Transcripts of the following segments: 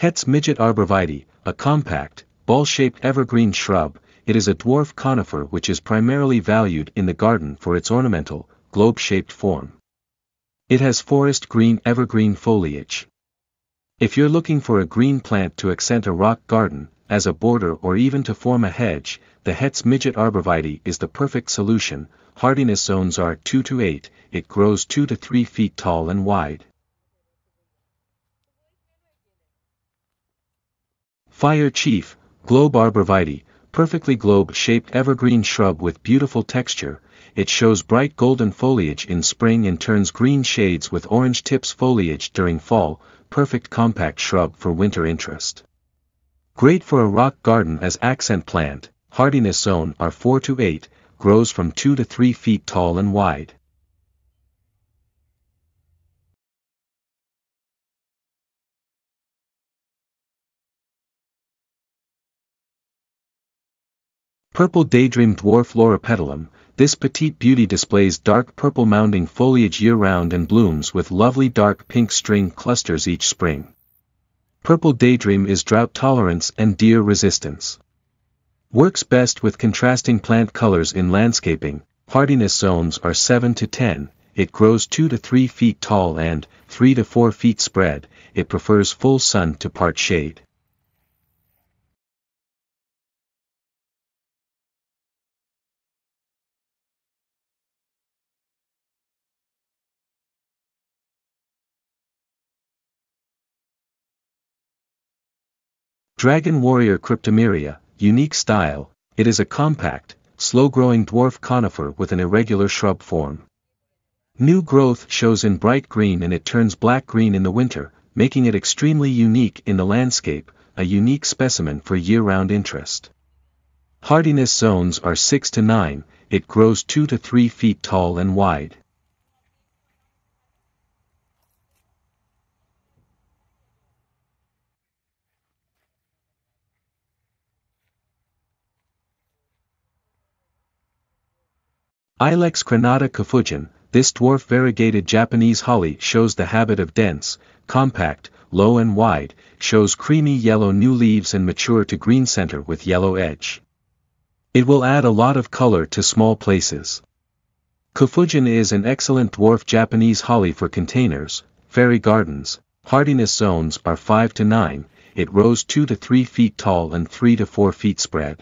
Het Midget Arborvitae, a compact, ball-shaped evergreen shrub. It is a dwarf conifer which is primarily valued in the garden for its ornamental, globe-shaped form. It has forest green evergreen foliage. If you're looking for a green plant to accent a rock garden, as a border or even to form a hedge, the Het Midget Arborvitae is the perfect solution. Hardiness zones are 2 to 8, it grows 2 to 3 feet tall and wide. Fire Chief, Globe Arborvitae, perfectly globe-shaped evergreen shrub with beautiful texture. It shows bright golden foliage in spring and turns green shades with orange tips foliage during fall, perfect compact shrub for winter interest. Great for a rock garden as accent plant. Hardiness zone are 4 to 8, grows from 2 to 3 feet tall and wide. Purple Daydream Dwarf Loropetalum. This petite beauty displays dark purple mounding foliage year-round and blooms with lovely dark pink string clusters each spring. Purple Daydream is drought tolerance and deer resistance. Works best with contrasting plant colors in landscaping. Hardiness zones are 7 to 10, it grows 2 to 3 feet tall and 3 to 4 feet spread. It prefers full sun to part shade. Dragon Warrior Cryptomeria, unique style. It is a compact, slow-growing dwarf conifer with an irregular shrub form. New growth shows in bright green and it turns black-green in the winter, making it extremely unique in the landscape, a unique specimen for year-round interest. Hardiness zones are 6 to 9, it grows 2 to 3 feet tall and wide. Ilex crenata Kufujin. This dwarf variegated Japanese holly shows the habit of dense, compact, low and wide, shows creamy yellow new leaves and mature to green center with yellow edge. It will add a lot of color to small places. Kufujin is an excellent dwarf Japanese holly for containers, fairy gardens. Hardiness zones are 5 to 9, it rose 2 to 3 feet tall and 3 to 4 feet spread.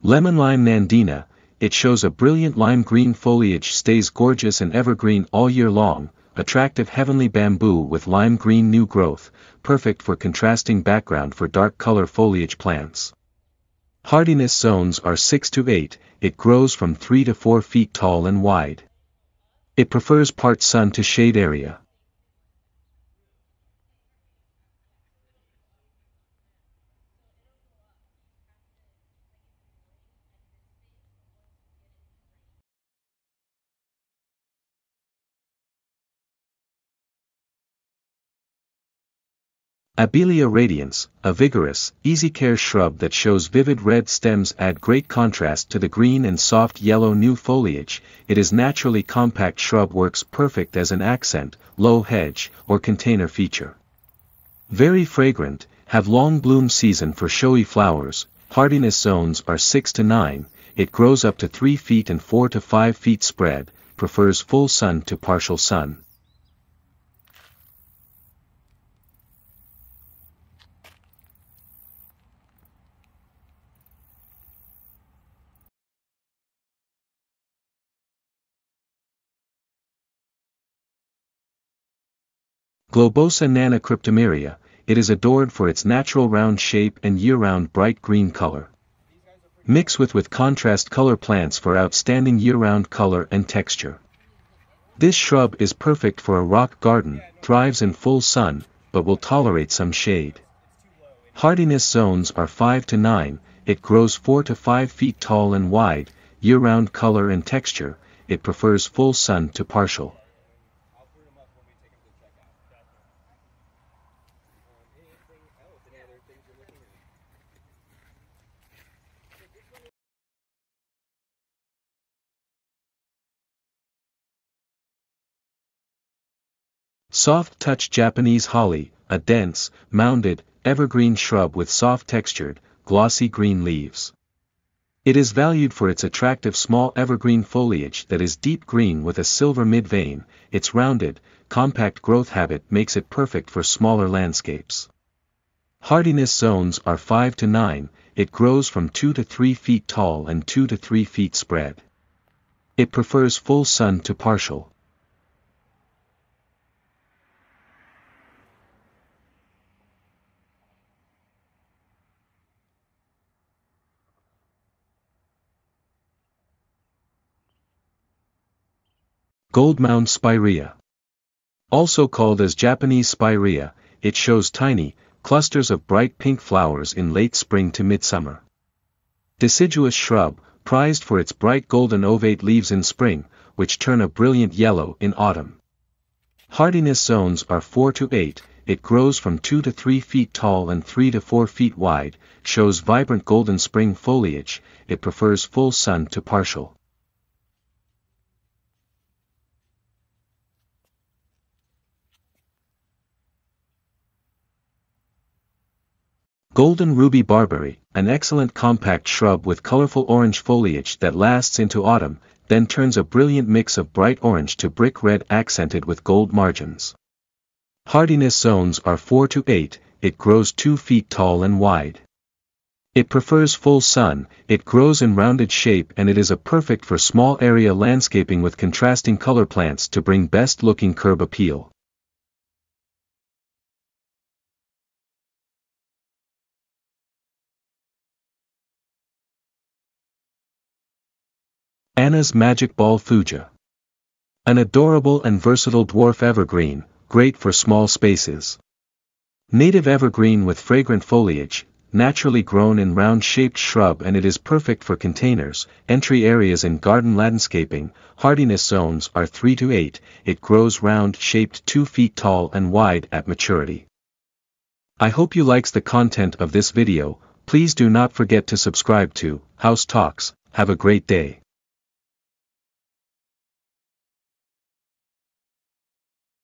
Lemon Lime Nandina, it shows a brilliant lime green foliage, stays gorgeous and evergreen all year long, attractive heavenly bamboo with lime green new growth, perfect for contrasting background for dark color foliage plants. Hardiness zones are 6 to 8, it grows from 3 to 4 feet tall and wide. It prefers part sun to shade area. Abelia Radiance, a vigorous, easy-care shrub that shows vivid red stems add great contrast to the green and soft yellow new foliage. It is naturally compact shrub, works perfect as an accent, low hedge, or container feature. Very fragrant, have long bloom season for showy flowers. Hardiness zones are 6 to 9, it grows up to 3 feet and 4 to 5 feet spread, prefers full sun to partial sun. GLOBOSA Nana Cryptomeria, it is adored for its natural round shape and year-round bright green color. Mix with contrast color plants for outstanding year-round color and texture. This shrub is perfect for a rock garden, thrives in full sun, but will tolerate some shade. Hardiness zones are 5 to 9, it grows 4 to 5 feet tall and wide, year-round color and texture, it prefers full sun to partial. Soft Touch Japanese Holly, a dense, mounded, evergreen shrub with soft textured, glossy green leaves. It is valued for its attractive small evergreen foliage that is deep green with a silver mid-vein. Its rounded, compact growth habit makes it perfect for smaller landscapes. Hardiness zones are 5 to 9, it grows from 2 to 3 feet tall and 2 to 3 feet spread. It prefers full sun to partial. Gold-mound Spirea. Also called as Japanese Spirea, it shows tiny, clusters of bright pink flowers in late spring to midsummer. Deciduous shrub, prized for its bright golden ovate leaves in spring, which turn a brilliant yellow in autumn. Hardiness zones are 4 to 8, it grows from 2 to 3 feet tall and 3 to 4 feet wide, shows vibrant golden spring foliage, it prefers full sun to partial. Golden Ruby Barberry, an excellent compact shrub with colorful orange foliage that lasts into autumn, then turns a brilliant mix of bright orange to brick red accented with gold margins. Hardiness zones are 4 to 8, it grows 2 feet tall and wide. It prefers full sun, it grows in rounded shape and it is a perfect for small area landscaping with contrasting color plants to bring best looking curb appeal. Anna's Magic Ball Thuja. An adorable and versatile dwarf evergreen, great for small spaces. Native evergreen with fragrant foliage, naturally grown in round-shaped shrub and it is perfect for containers, entry areas in garden landscaping. Hardiness zones are 3 to 8, it grows round-shaped 2 feet tall and wide at maturity. I hope you likes the content of this video. Please do not forget to subscribe to House Talks. Have a great day.